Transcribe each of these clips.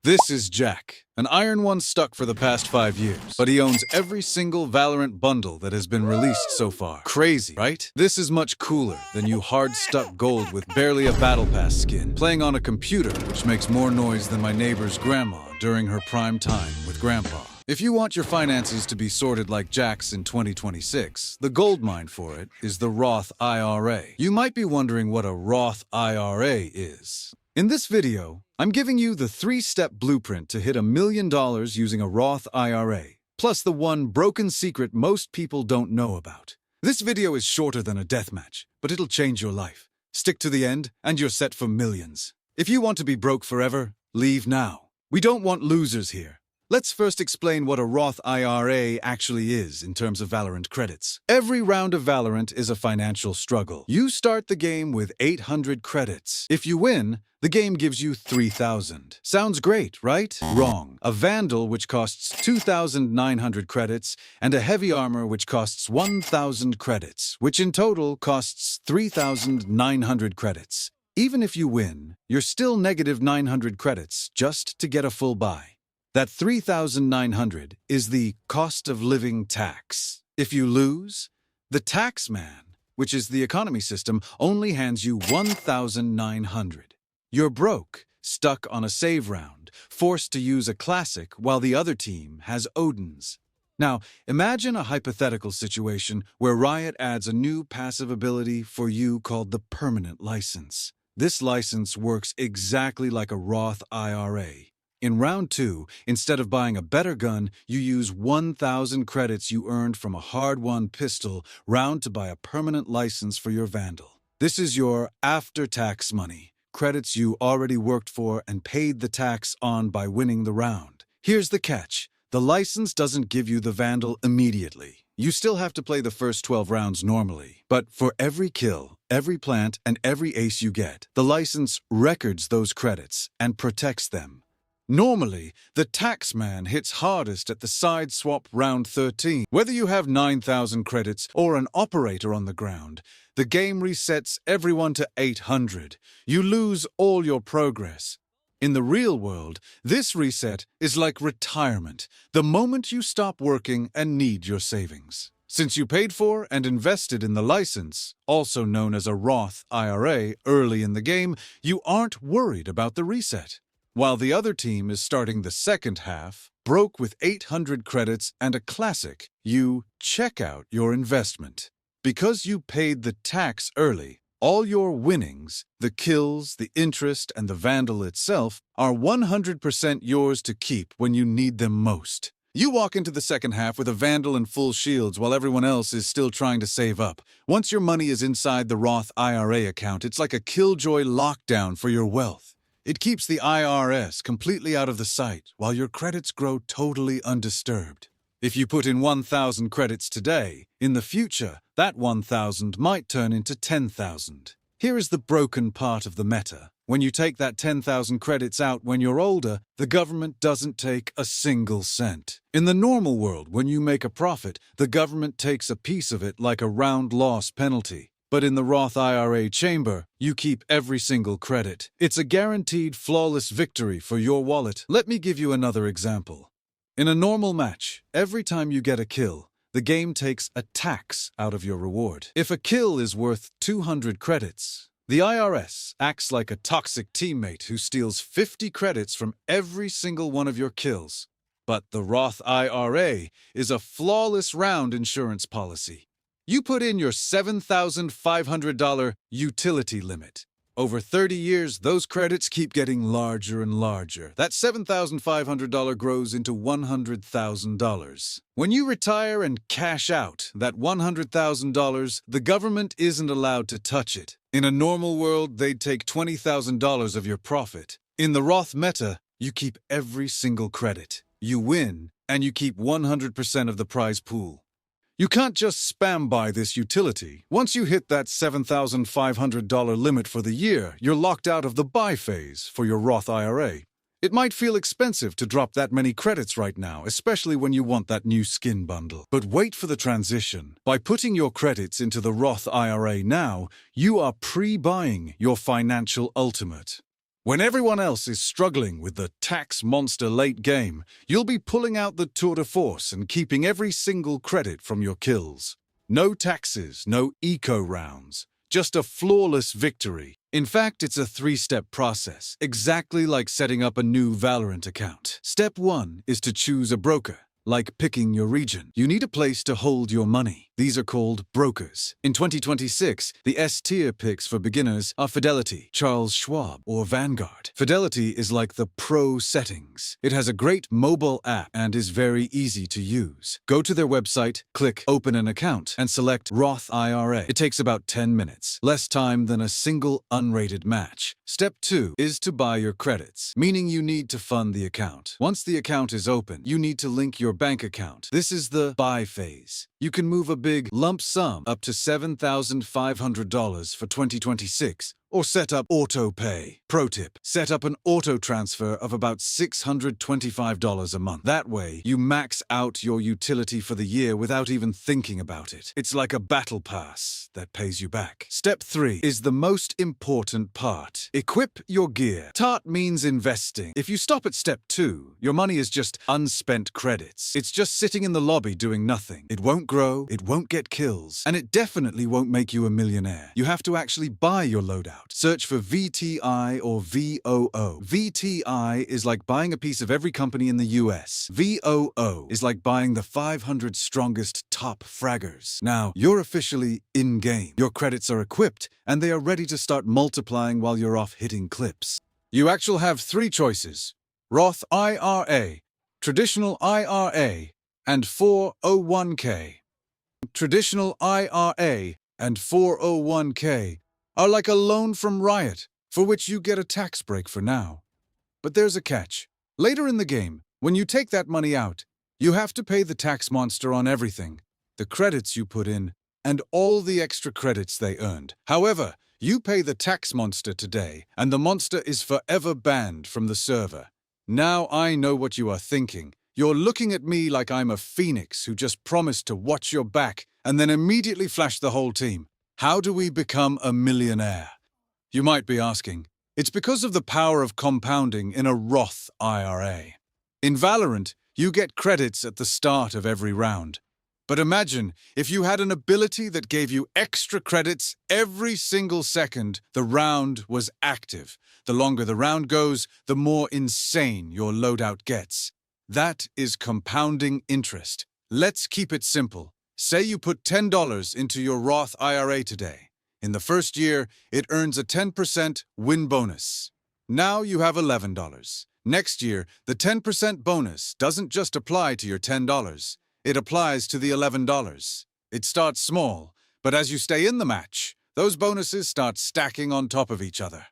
This is Jack. An Iron One stuck for the past 5 years, but he owns every single Valorant bundle that has been released so far. Crazy, right? This is much cooler than you hard-stuck gold with barely a battle pass skin, playing on a computer which makes more noise than my neighbor's grandma during her prime time with grandpa. If you want your finances to be sorted like Jack's in 2026, the gold mine for it is the Roth IRA. You might be wondering what a Roth IRA is. In this video, I'm giving you the 3-step blueprint to hit $1 million using a Roth IRA, plus the one broken secret most people don't know about. This video is shorter than a deathmatch, but it'll change your life. Stick to the end, and you're set for millions. If you want to be broke forever, leave now. We don't want losers here. Let's first explain what a Roth IRA actually is in terms of Valorant credits. Every round of Valorant is a financial struggle. You start the game with 800 credits. If you win, the game gives you 3,000. Sounds great, right? Wrong. A Vandal, which costs 2,900 credits, and a Heavy Armor, which costs 1,000 credits, which in total costs 3,900 credits. Even if you win, you're still negative 900 credits just to get a full buy. That 3,900 is the cost of living tax. If you lose, the tax man, which is the economy system, only hands you 1,900. You're broke, stuck on a save round, forced to use a classic while the other team has Odins. Now, imagine a hypothetical situation where Riot adds a new passive ability for you called the permanent license. This license works exactly like a Roth IRA. In round 2, instead of buying a better gun, you use 1,000 credits you earned from a hard-won pistol round to buy a permanent license for your Vandal. This is your after-tax money, credits you already worked for and paid the tax on by winning the round. Here's the catch. The license doesn't give you the Vandal immediately. You still have to play the first 12 rounds normally. But for every kill, every plant, and every ace you get, the license records those credits and protects them. Normally, the taxman hits hardest at the side swap round 13. Whether you have 9,000 credits or an operator on the ground, the game resets everyone to 800. You lose all your progress. In the real world, this reset is like retirement, the moment you stop working and need your savings. Since you paid for and invested in the license, also known as a Roth IRA, early in the game, you aren't worried about the reset. While the other team is starting the second half, broke with 800 credits and a classic, you check out your investment. Because you paid the tax early, all your winnings, the kills, the interest, and the Vandal itself, are 100% yours to keep when you need them most. You walk into the second half with a Vandal and full shields while everyone else is still trying to save up. Once your money is inside the Roth IRA account, it's like a killjoy lockdown for your wealth. It keeps the IRS completely out of the sight while your credits grow totally undisturbed. If you put in 1,000 credits today, in the future, that 1,000 might turn into 10,000. Here is the broken part of the meta. When you take that 10,000 credits out when you're older, the government doesn't take a single cent. In the normal world, when you make a profit, the government takes a piece of it like a round loss penalty. But in the Roth IRA chamber, you keep every single credit. It's a guaranteed flawless victory for your wallet. Let me give you another example. In a normal match, every time you get a kill, the game takes a tax out of your reward. If a kill is worth 200 credits, the IRS acts like a toxic teammate who steals 50 credits from every single one of your kills. But the Roth IRA is a flawless round insurance policy. You put in your $7,500 utility limit. Over 30 years, those credits keep getting larger and larger. That $7,500 grows into $100,000. When you retire and cash out that $100,000, the government isn't allowed to touch it. In a normal world, they'd take $20,000 of your profit. In the Roth meta, you keep every single credit. You win, and you keep 100% of the prize pool. You can't just spam buy this utility. Once you hit that $7,500 limit for the year, you're locked out of the buy phase for your Roth IRA. It might feel expensive to drop that many credits right now, especially when you want that new skin bundle. But wait for the transition. By putting your credits into the Roth IRA now, you are pre-buying your financial ultimate. When everyone else is struggling with the tax monster late game, you'll be pulling out the tour de force and keeping every single credit from your kills. No taxes, no eco rounds, just a flawless victory. In fact, it's a three-step process, exactly like setting up a new Valorant account. Step 1 is to choose a broker. Like picking your region, you need a place to hold your money. These are called brokers. In 2026, the S-tier picks for beginners are Fidelity, Charles Schwab, or Vanguard. Fidelity is like the pro settings. It has a great mobile app and is very easy to use. Go to their website, click Open an Account, and select Roth IRA. It takes about 10 minutes, less time than a single unrated match. Step 2 is to buy your credits, meaning you need to fund the account. Once the account is open, you need to link your bank account. This is the buy phase. You can move a big lump sum up to $7,500 for 2026 or set up auto pay. Pro tip, set up an auto transfer of about $625 a month. That way, you max out your utility for the year without even thinking about it. It's like a battle pass that pays you back. Step 3 is the most important part. Equip your gear. TART means investing. If you stop at step 2, your money is just unspent credits. It's just sitting in the lobby doing nothing. It won't grow, it won't get kills, and it definitely won't make you a millionaire. You have to actually buy your loadout. Search for VTI or VOO. VTI is like buying a piece of every company in the US. VOO is like buying the 500 strongest top fraggers. Now, you're officially in-game. Your credits are equipped, and they are ready to start multiplying while you're off hitting clips. You actually have 3 choices: Roth IRA, traditional IRA, and 401k. Traditional IRA and 401k are like a loan from Riot, for which you get a tax break for now. But there's a catch. Later in the game, when you take that money out, you have to pay the tax monster on everything, the credits you put in, and all the extra credits they earned. However, you pay the tax monster today, and the monster is forever banned from the server. Now I know what you are thinking. You're looking at me like I'm a phoenix who just promised to watch your back and then immediately flashed the whole team. How do we become a millionaire? You might be asking. It's because of the power of compounding in a Roth IRA. In Valorant, you get credits at the start of every round. But imagine if you had an ability that gave you extra credits every single second the round was active. The longer the round goes, the more insane your loadout gets. That is compounding interest. Let's keep it simple. Say you put $10 into your Roth IRA today. In the first year, it earns a 10% win bonus. Now you have $11. Next year, the 10% bonus doesn't just apply to your $10. It applies to the $11. It starts small, but as you stay in the match, those bonuses start stacking on top of each other.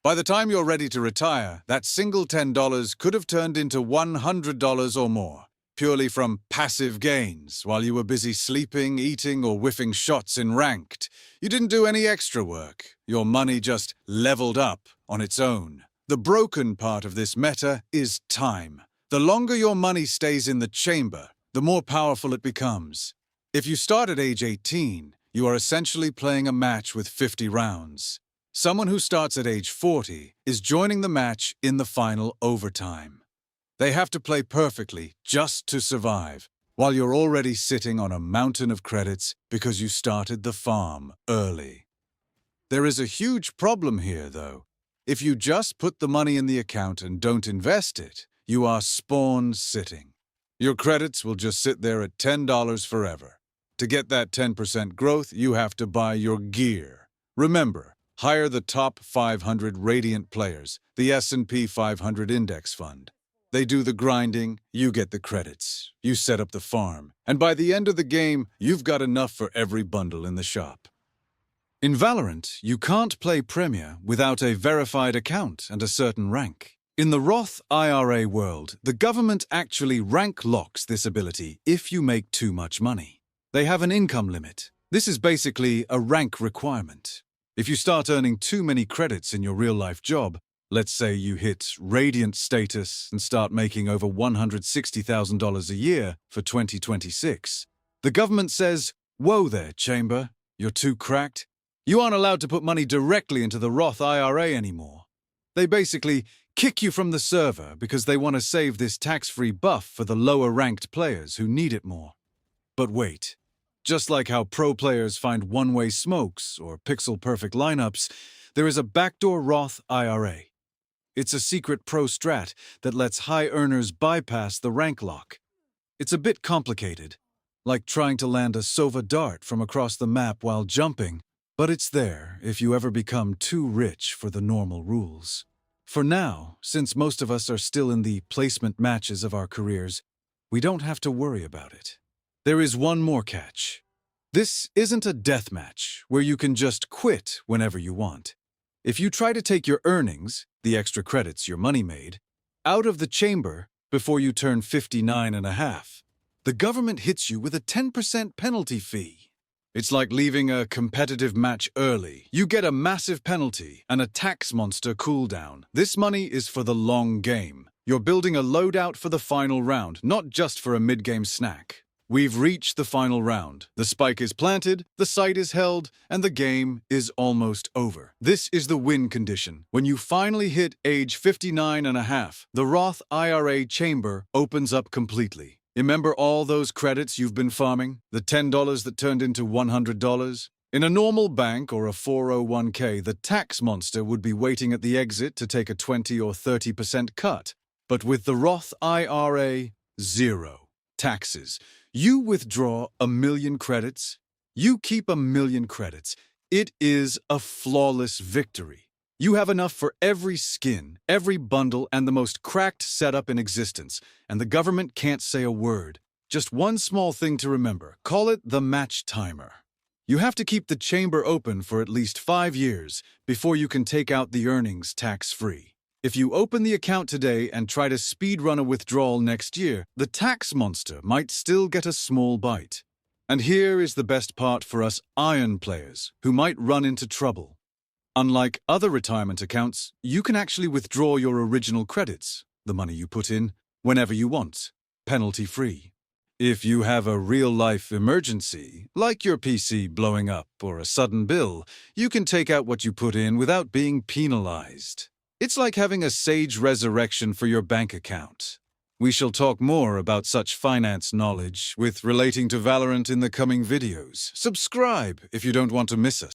By the time you're ready to retire, that single $10 could have turned into $100 or more, purely from passive gains while you were busy sleeping, eating, or whiffing shots in ranked. You didn't do any extra work. Your money just leveled up on its own. The broken part of this meta is time. The longer your money stays in the chamber, the more powerful it becomes. If you start at age 18, you are essentially playing a match with 50 rounds. Someone who starts at age 40 is joining the match in the final overtime. They have to play perfectly just to survive, while you're already sitting on a mountain of credits because you started the farm early. There is a huge problem here, though. If you just put the money in the account and don't invest it, you are spawn sitting. Your credits will just sit there at $10 forever. To get that 10% growth, you have to buy your gear. Remember, hire the top 500 Radiant players, the S&P 500 Index Fund. They do the grinding, you get the credits. You set up the farm, and by the end of the game, you've got enough for every bundle in the shop. In Valorant, you can't play Premier without a verified account and a certain rank. In the Roth IRA world, the government actually rank locks this ability if you make too much money. They have an income limit. This is basically a rank requirement. If you start earning too many credits in your real-life job, let's say you hit Radiant status and start making over $160,000 a year for 2026. The government says, "Whoa there, Chamber, you're too cracked. You aren't allowed to put money directly into the Roth IRA anymore." They basically kick you from the server because they want to save this tax-free buff for the lower-ranked players who need it more. But wait. Just like how pro players find one-way smokes or pixel-perfect lineups, there is a backdoor Roth IRA. It's a secret pro strat that lets high earners bypass the rank lock. It's a bit complicated, like trying to land a Sova dart from across the map while jumping, but it's there if you ever become too rich for the normal rules. For now, since most of us are still in the placement matches of our careers, we don't have to worry about it. There is one more catch. This isn't a deathmatch where you can just quit whenever you want. If you try to take your earnings, the extra credits your money made, out of the chamber before you turn 59 and a half, the government hits you with a 10% penalty fee. It's like leaving a competitive match early. You get a massive penalty and a tax monster cooldown. This money is for the long game. You're building a loadout for the final round, not just for a mid-game snack. We've reached the final round. The spike is planted, the site is held, and the game is almost over. This is the win condition. When you finally hit age 59 and a half, the Roth IRA chamber opens up completely. Remember all those credits you've been farming? The $10 that turned into $100? In a normal bank or a 401k, the tax monster would be waiting at the exit to take a 20 or 30% cut. But with the Roth IRA, zero taxes. You withdraw 1,000,000 credits, you keep 1,000,000 credits. It is a flawless victory. You have enough for every skin, every bundle, and the most cracked setup in existence, and the government can't say a word. Just one small thing to remember. Call it the match timer. You have to keep the chamber open for at least 5 years before you can take out the earnings tax-free. If you open the account today and try to speed-run a withdrawal next year, the tax monster might still get a small bite. And here is the best part for us iron players who might run into trouble. Unlike other retirement accounts, you can actually withdraw your original credits, the money you put in, whenever you want, penalty-free. If you have a real-life emergency, like your PC blowing up or a sudden bill, you can take out what you put in without being penalized. It's like having a sage resurrection for your bank account. We shall talk more about such finance knowledge with relating to Valorant in the coming videos. Subscribe if you don't want to miss us.